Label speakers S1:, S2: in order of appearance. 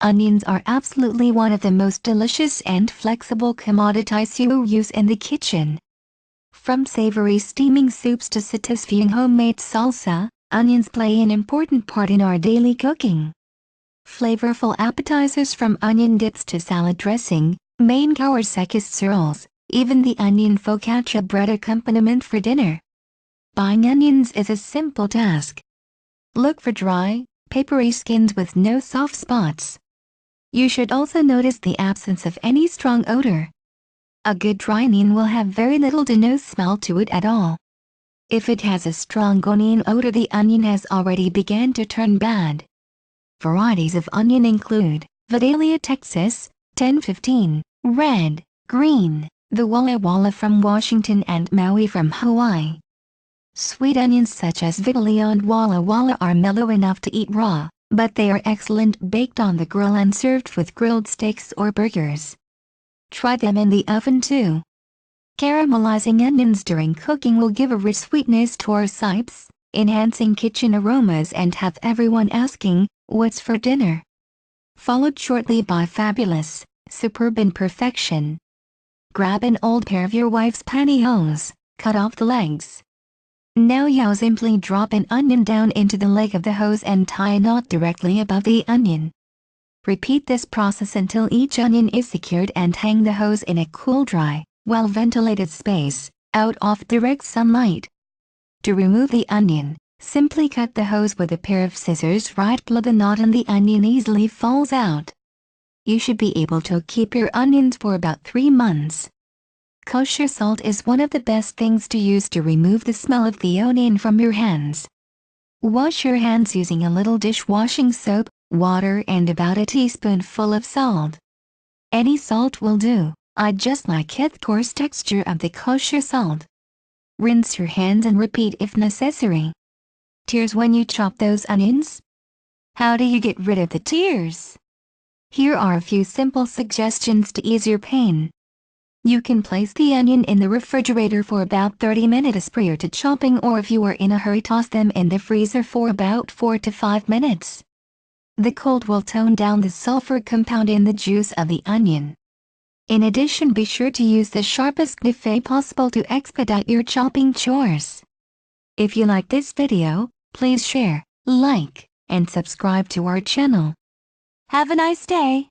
S1: Onions are absolutely one of the most delicious and flexible commodities you use in the kitchen. From savory steaming soups to satisfying homemade salsa, onions play an important part in our daily cooking. Flavorful appetizers from onion dips to salad dressing, mango or casseroles, even the onion focaccia bread accompaniment for dinner. Buying onions is a simple task. Look for dry, papery skins with no soft spots. You should also notice the absence of any strong odor. A good dry onion will have very little to no smell to it at all. If it has a strong onion odor, the onion has already begun to turn bad. Varieties of onion include Vidalia Texas, 1015, red, green, the Walla Walla from Washington and Maui from Hawaii. Sweet onions such as Vidalia and Walla Walla are mellow enough to eat raw, but they are excellent baked on the grill and served with grilled steaks or burgers. Try them in the oven too. Caramelizing onions during cooking will give a rich sweetness to our soups, enhancing kitchen aromas and have everyone asking, "What's for dinner?" Followed shortly by fabulous, superb imperfection. Grab an old pair of your wife's pantyhose, cut off the legs. Now you simply drop an onion down into the leg of the hose and tie a knot directly above the onion. Repeat this process until each onion is secured and hang the hose in a cool, dry, well-ventilated space, out of direct sunlight. To remove the onion, simply cut the hose with a pair of scissors right below the knot and the onion easily falls out. You should be able to keep your onions for about 3 months. Kosher salt is one of the best things to use to remove the smell of the onion from your hands. Wash your hands using a little dishwashing soap, water and about a teaspoonful of salt. Any salt will do. I just like the coarse texture of the kosher salt. Rinse your hands and repeat if necessary. Tears when you chop those onions? How do you get rid of the tears? Here are a few simple suggestions to ease your pain. You can place the onion in the refrigerator for about 30 minutes prior to chopping, or if you are in a hurry, toss them in the freezer for about 4 to 5 minutes. The cold will tone down the sulfur compound in the juice of the onion. In addition, be sure to use the sharpest knife possible to expedite your chopping chores. If you like this video, please share, like, and subscribe to our channel. Have a nice day.